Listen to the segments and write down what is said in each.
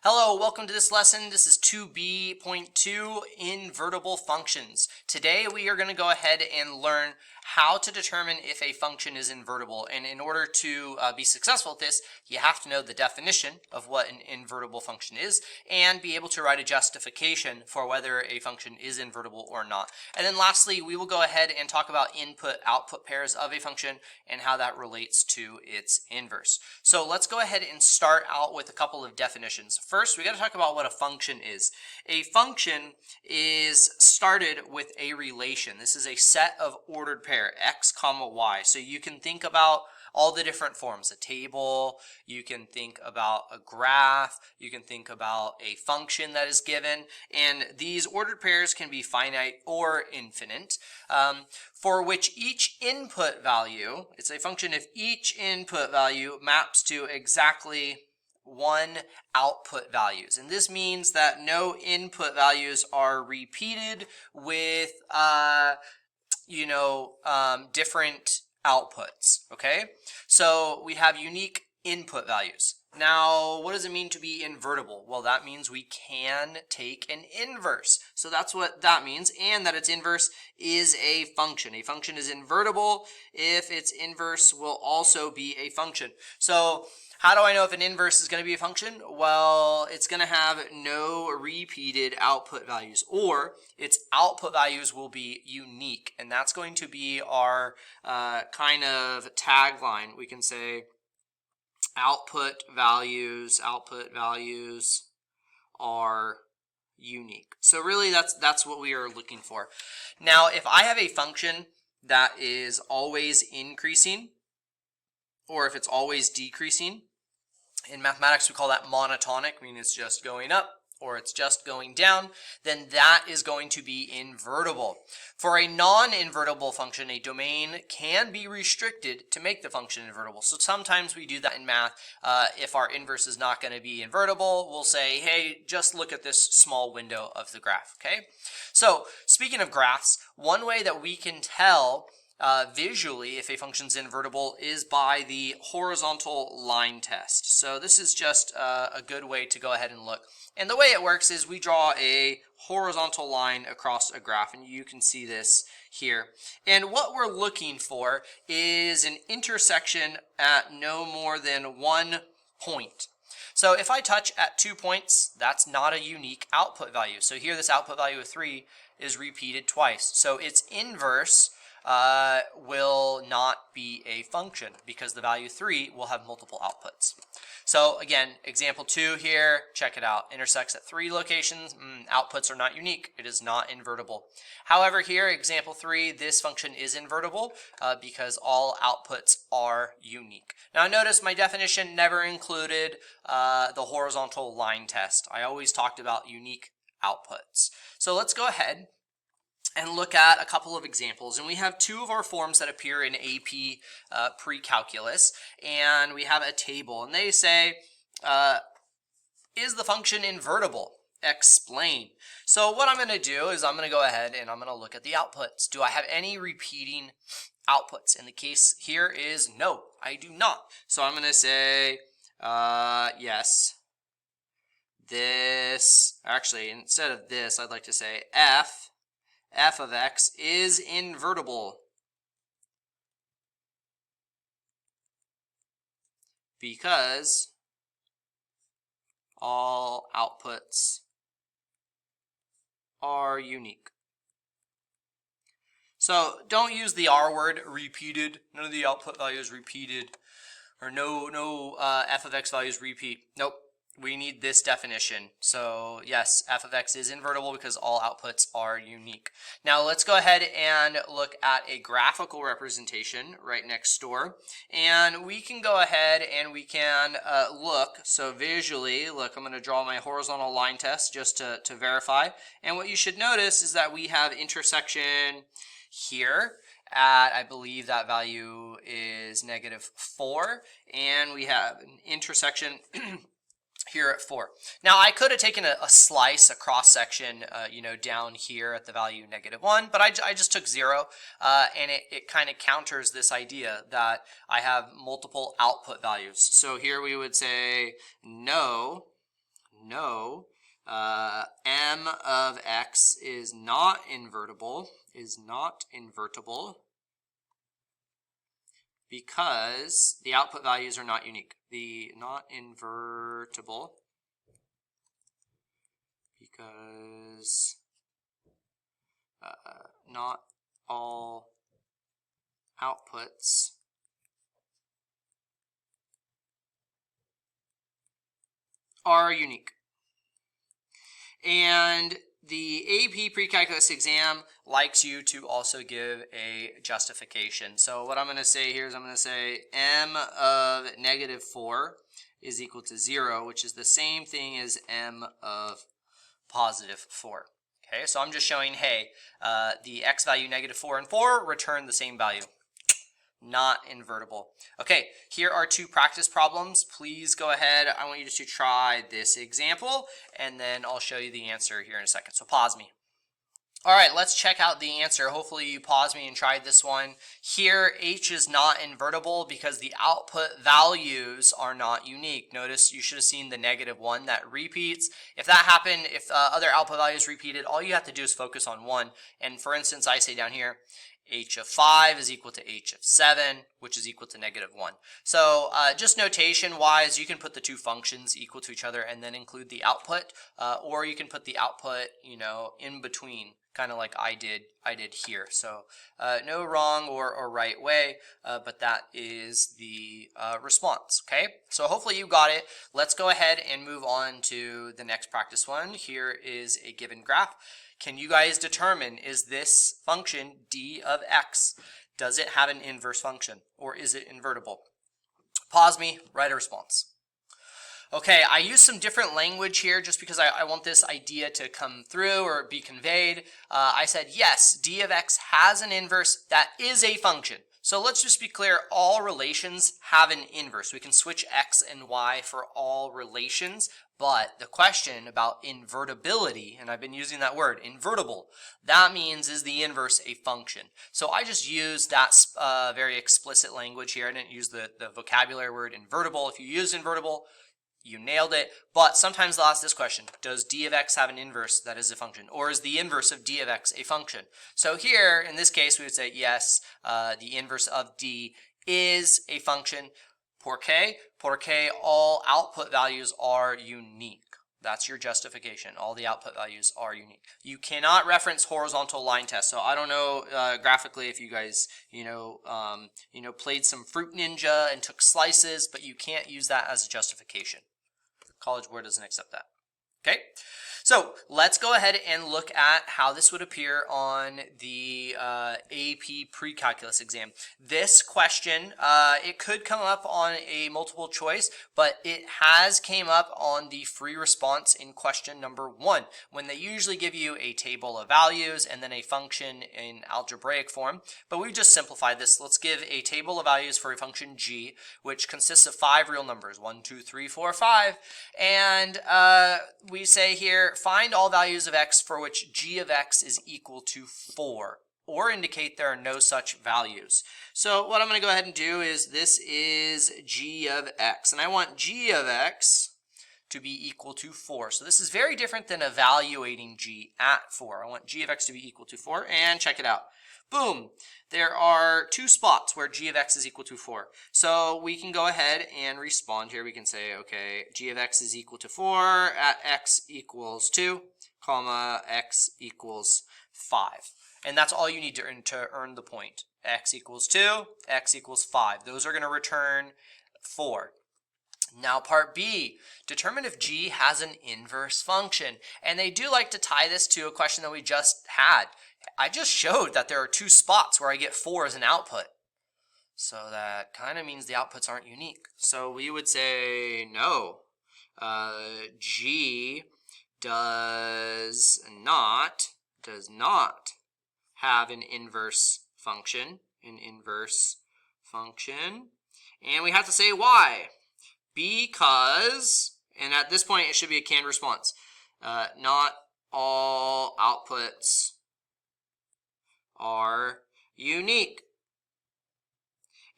Hello, welcome to this lesson. This is 2B-2 invertible functions. Today we are going to go ahead and learn how to determine if a function is invertible. And in order to be successful at this, you have to know the definition of what an invertible function is and be able to write a justification for whether a function is invertible or not. And then lastly, we will go ahead and talk about input-output pairs of a function and how that relates to its inverse. So let's go ahead and start out with a couple of definitions. First, we got to talk about what a function is. A function is started with a relation. This is a set of ordered pair, x comma y. So you can think about all the different forms, a table, you can think about a graph, you can think about a function that is given, and these ordered pairs can be finite or infinite, for which each input value, it's a function if each input value maps to exactly one output values. And this means that no input values are repeated with, different outputs, okay? So we have unique input values. Now, what does it mean to be invertible? Well, that means we can take an inverse. So that's what that means, and that its inverse is a function. A function is invertible if its inverse will also be a function. So how do I know if an inverse is going to be a function? Well, it's going to have no repeated output values, or its output values will be unique, and that's going to be our kind of tagline. We can say output values are unique. So really that's what we are looking for. Now, if I have a function that is always increasing, or if it's always decreasing, in mathematics we call that monotonic, meaning it's just going up or it's just going down, then that is going to be invertible. For a non-invertible function, a domain can be restricted to make the function invertible. So sometimes we do that in math. If our inverse is not going to be invertible, we'll say, hey, just look at this small window of the graph, okay? So speaking of graphs, one way that we can tell visually if a function's invertible is by the horizontal line test. So this is just a good way to go ahead and look. And the way it works is we draw a horizontal line across a graph, and you can see this here. And what we're looking for is an intersection at no more than 1 point. So if I touch at 2 points, that's not a unique output value. So here this output value of 3 is repeated twice. So its inverse will not be a function because the value 3 will have multiple outputs. So again, example 2 here, check it out. Intersects at 3 locations, outputs are not unique. It is not invertible. However, here, example 3, this function is invertible because all outputs are unique. Now notice my definition never included the horizontal line test. I always talked about unique outputs. So let's go ahead and look at a couple of examples. And we have 2 of our forms that appear in AP Precalculus, and we have a table. And they say, is the function invertible? Explain. So what I'm going to do is I'm going to go ahead and I'm going to look at the outputs. Do I have any repeating outputs? And the case here is no, I do not. So I'm going to say, yes. This, actually, instead of this, I'd like to say f of x is invertible because all outputs are unique. So don't use the R word, repeated. None of the output values repeated, or no f of x values repeat. Nope. We need this definition. So yes, f of x is invertible because all outputs are unique. Now let's go ahead and look at a graphical representation right next door. And we can go ahead and we can look. So visually, look, I'm going to draw my horizontal line test just to verify. And what you should notice is that we have intersection here at, I believe that value is -4. And we have an intersection here at 4. Now I could have taken a slice, a cross section, down here at the value -1, but I just took 0, and it kind of counters this idea that I have multiple output values. So here we would say no no, m of x is not invertible, because the output values are not unique. Not invertible because not all outputs are unique. And the AP Precalculus exam likes you to also give a justification. So what I'm going to say here is I'm going to say m of -4 is equal to 0, which is the same thing as m of +4. Okay, so I'm just showing, hey, the x value -4 and 4 return the same value. Not invertible. Okay, here are two practice problems. Please go ahead. I want you to try this example, and then I'll show you the answer here in a second. So pause me. All right, let's check out the answer. Hopefully you paused me and tried this one. Here, h is not invertible because the output values are not unique. Notice you should have seen the -1 that repeats. If that happened, if other output values repeated, all you have to do is focus on one. And for instance, I say down here, h of 5 is equal to h of 7, which is equal to -1. So just notation wise, you can put the two functions equal to each other and then include the output, or you can put the output, in between, kind of like I did here. So no wrong or right way, but that is the response. Okay, so hopefully you got it. Let's go ahead and move on to the next practice one. Here is a given graph. Can you guys determine, is this function d of x, does it have an inverse function, or is it invertible? Pause me, write a response. Okay, I use some different language here just because I want this idea to come through or be conveyed. I said, yes, d of x has an inverse. That is a function. So let's just be clear, all relations have an inverse. We can switch x and y for all relations, but the question about invertibility, and I've been using that word, invertible, that means is the inverse a function? So I just used that very explicit language here. I didn't use the vocabulary word invertible. If you use invertible, you nailed it. But sometimes they'll ask this question, does d of x have an inverse that is a function? Or is the inverse of d of x a function? So here, in this case, we would say, yes, the inverse of d is a function. Porque all output values are unique. That's your justification. All the output values are unique. You cannot reference horizontal line tests. So I don't know graphically if you guys, played some Fruit Ninja and took slices, but you can't use that as a justification. College Board doesn't accept that. Okay, so let's go ahead and look at how this would appear on the AP Precalculus exam. This question, it could come up on a multiple choice, but it has came up on the free response in question number 1, when they usually give you a table of values and then a function in algebraic form. But we've just simplified this. Let's give a table of values for a function g, which consists of 5 real numbers, 1, 2, 3, 4, 5, and we say here, find all values of x for which g of x is equal to 4, or indicate there are no such values. So what I'm going to go ahead and do is, this is g of x, and I want g of x to be equal to 4. So this is very different than evaluating g at 4. I want g of x to be equal to 4, and check it out. Boom! There are 2 spots where g of x is equal to 4. So we can go ahead and respond here. We can say, okay, g of x is equal to 4 at x equals 2, comma, x equals 5. And that's all you need to earn the point. X equals 2, x equals 5. Those are going to return 4. Now part B, determine if g has an inverse function. And they do like to tie this to a question that we just had. I just showed that there are 2 spots where I get 4 as an output. So that kind of means the outputs aren't unique. So we would say no. G does not have an inverse function. And we have to say why. Because, and at this point it should be a canned response, not all outputs are unique.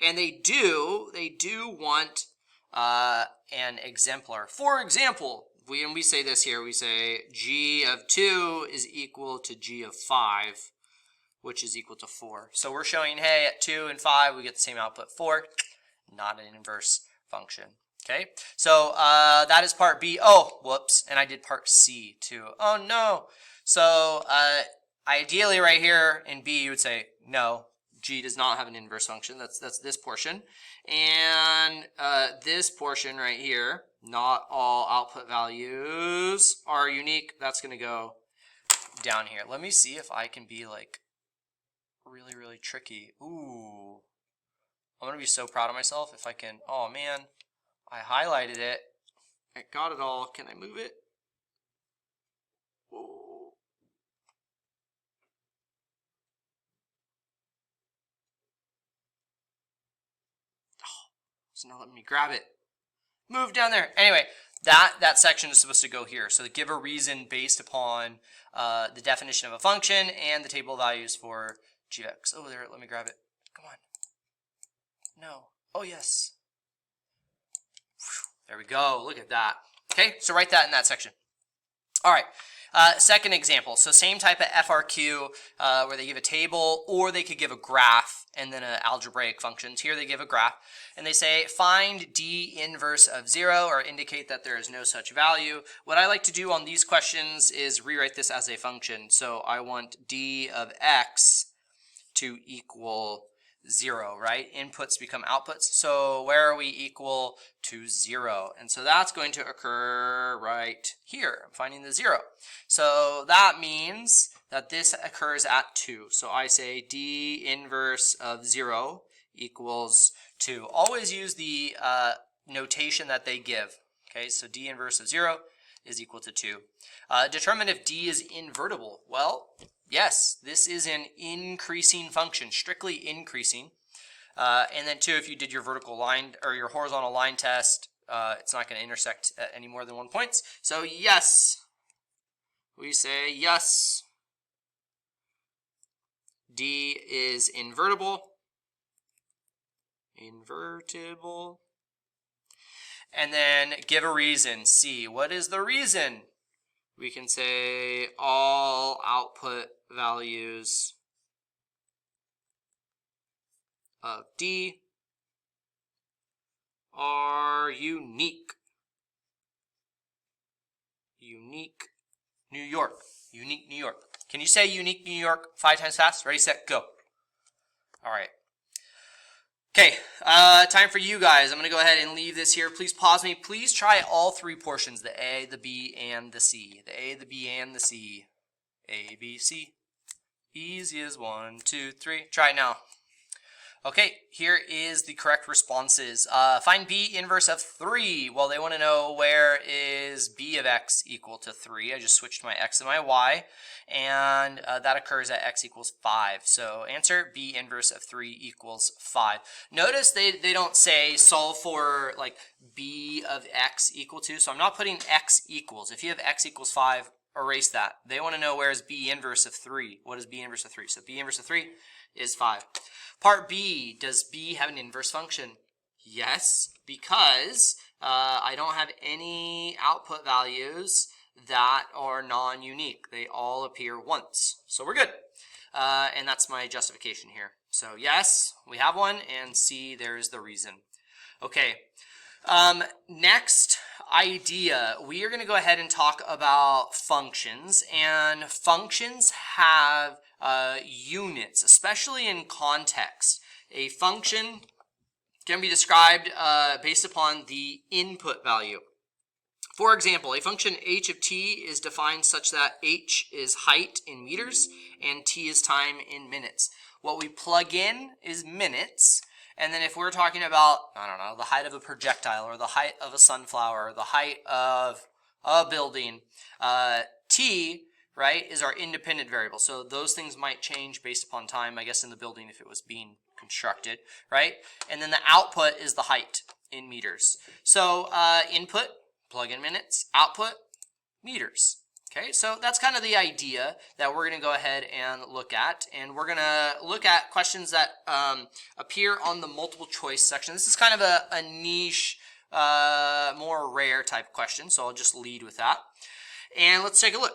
And they do want an exemplar. For example, when we say this here, we say g of 2 is equal to g of 5, which is equal to 4. So we're showing, hey, at 2 and 5, we get the same output, 4, not an inverse function. Okay, so that is part B. Oh, whoops, and I did part C too. Oh no. So ideally right here in B, you would say, no, G does not have an inverse function. That's this portion. And this portion right here, not all output values are unique. That's going to go down here. Let me see if I can be like really, really tricky. Ooh. I'm going to be so proud of myself if I can. Oh, man. I highlighted it. I got it all. Can I move it? Whoa. Oh, it's not letting me grab it. Move down there. Anyway, that section is supposed to go here. So give a reason based upon the definition of a function and the table of values for g of x. Oh, there. Let me grab it. Come on. No. Oh, yes. There we go. Look at that. Okay, so write that in that section. All right. Second example. So same type of FRQ where they give a table or they could give a graph and then algebraic functions. Here they give a graph and they say find d inverse of 0 or indicate that there is no such value. What I like to do on these questions is rewrite this as a function. So I want d of x to equal 0, right? Inputs become outputs. So where are we equal to 0? And so that's going to occur right here. I'm finding the 0. So that means that this occurs at 2. So I say d inverse of 0 equals 2. Always use the notation that they give. Okay, so d inverse of 0 is equal to 2. Determine if d is invertible. Well, yes, this is an increasing function, strictly increasing. And then 2, if you did your vertical line or your horizontal line test, it's not going to intersect at any more than 1 point. So yes, we say yes, d is invertible. Invertible. And then give a reason, C. What is the reason? We can say all output values of D are unique. Unique New York. Unique New York. Can you say unique New York 5 times fast? Ready, set, go. All right. Okay, time for you guys. I'm going to go ahead and leave this here. Please pause me. Please try all 3 portions, the A, the B, and the C. The A, the B, and the C. A, B, C. Easy as 1, 2, 3. Try it now. Okay, here is the correct responses. Find B inverse of 3. Well, they want to know where is B of x equal to 3. I just switched my x and my y, and that occurs at x equals 5. So answer B inverse of 3 equals 5. Notice they don't say solve for like B of x equal to, so I'm not putting x equals. If you have x equals 5, erase that. They want to know where is B inverse of 3. What is B inverse of 3? So B inverse of 3 is 5. Part B, does B have an inverse function? Yes, because I don't have any output values that are non-unique. They all appear once. So we're good. And that's my justification here. So yes, we have one, and C, there's the reason. Okay, next idea, we are going to go ahead and talk about functions, and functions have units, especially in context. A function can be described based upon the input value. For example, a function h of t is defined such that h is height in meters and t is time in minutes. What we plug in is minutes, and then if we're talking about, I don't know, the height of a projectile or the height of a sunflower or the height of a building, t, right, is our independent variable. So those things might change based upon time, I guess, in the building if it was being constructed, right? And then the output is the height in meters. So input, plug in minutes, output, meters. Okay, so that's kind of the idea that we're going to go ahead and look at. And we're going to look at questions that appear on the multiple choice section. This is kind of a niche more rare type question, so I'll just lead with that. And let's take a look.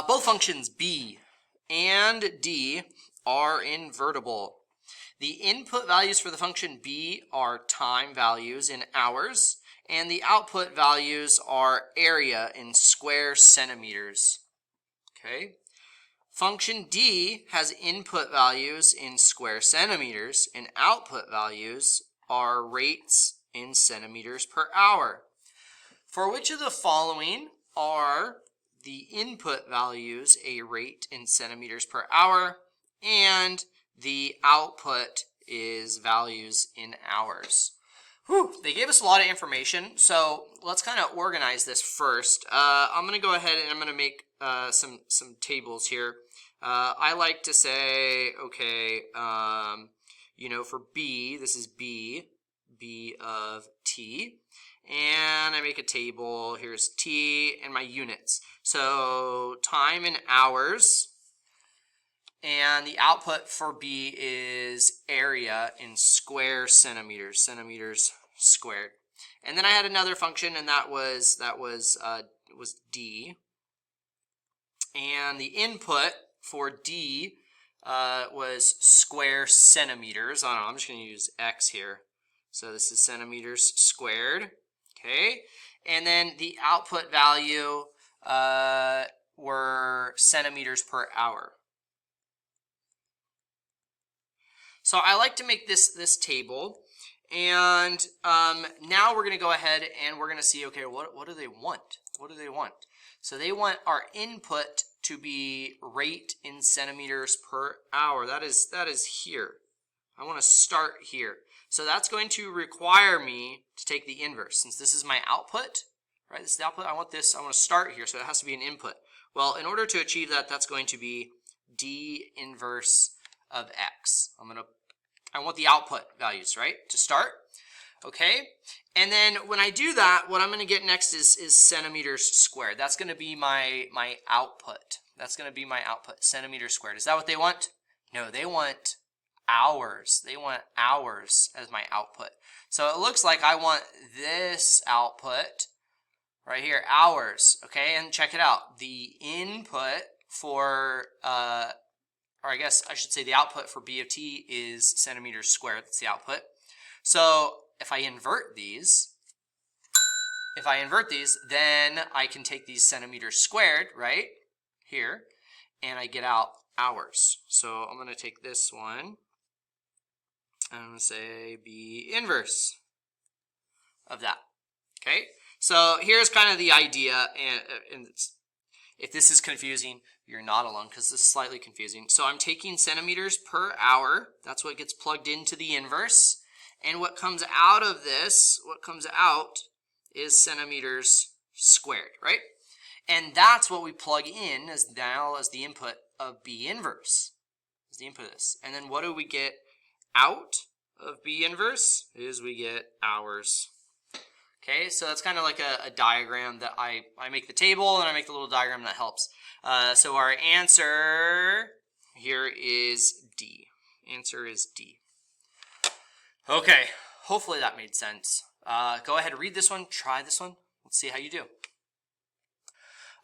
Both functions b and d are invertible. The input values for the function b are time values in hours, and the output values are area in square centimeters. Okay. Function d has input values in square centimeters, and output values are rates in centimeters per hour. For which of the following are the input values a rate in centimeters per hour, and the output is values in hours? Whew, they gave us a lot of information, so let's kind of organize this first. I'm going to go ahead and I'm going to make some tables here. I like to say, okay, you know, for b, this is b of t, and I make a table. Here's t and my units. So time in hours, and the output for b is area in square centimeters, centimeters squared. And then I had another function, and that was d. And the input for d was square centimeters. I don't know, I'm just going to use x here. So this is centimeters squared. Okay. And then the output value were centimeters per hour. So I like to make this table, and now we're going to go ahead and we're going to see, okay, what do they want? What do they want? So they want our input to be rate in centimeters per hour. That is here. I want to start here. So that's going to require me to take the inverse. Since this is my output, right? This is the output. I want to start here, so it has to be an input. Well, in order to achieve that, that's going to be d inverse of x. I want the output values, right, to start. Okay, and then when I do that, what I'm going to get next is centimeters squared. That's going to be my output. That's going to be my output, centimeters squared. Is that what they want? No, they want hours. They want hours as my output. So it looks like I want this output right here, hours. Okay, and check it out. The input for, or I guess I should say the output for b of t is centimeters squared. That's the output. So if I invert these, then I can take these centimeters squared, right, here, and I get out hours. So I'm going to take this one, and I'm going to say b inverse of that. Okay, so here's kind of the idea, and if this is confusing, you're not alone, because this is slightly confusing. So I'm taking centimeters per hour. That's what gets plugged into the inverse. And what comes out of this, is centimeters squared, right? And that's what we plug in as the input of b inverse. Is the input of this. And then what do we get out of b inverse? Is we get hours. Okay, so that's kind of like a diagram that I make the table and I make the little diagram that helps. So our answer here is D. Answer is D. Okay, hopefully that made sense. Go ahead and read this one, try this one. Let's see how you do.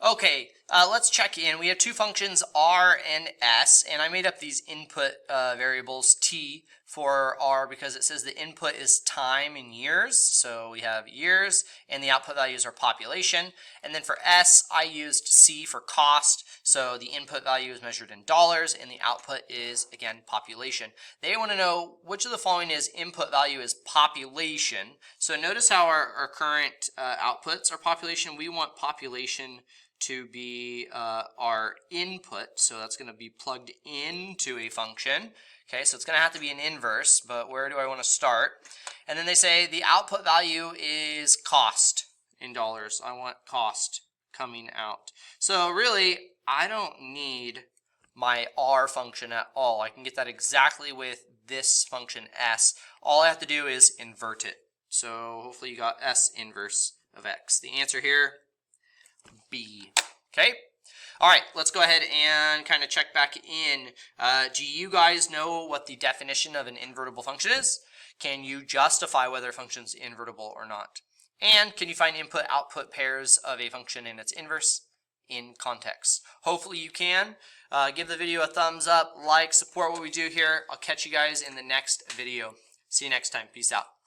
Okay, let's check in. We have two functions r and s, and I made up these input variables t for r because it says the input is time in years, so we have years, and the output values are population. And then for s, I used c for cost, so the input value is measured in dollars, and the output is, again, population. They want to know which of the following is input value is population. So notice how our current outputs are population. We want population to be our input, so that's going to be plugged into a function. Okay, so it's going to have to be an inverse, but where do I want to start? And then they say the output value is cost in dollars. I want cost coming out. So really, I don't need my r function at all. I can get that exactly with this function s. All I have to do is invert it. So hopefully you got s inverse of x. The answer here, B. Okay? All right, let's go ahead and kind of check back in. Do you guys know what the definition of an invertible function is? can you justify whether a function is invertible or not? And can you find input-output pairs of a function and its inverse in context? Hopefully you can. Give the video a thumbs up, like, support what we do here. I'll catch you guys in the next video. See you next time. Peace out.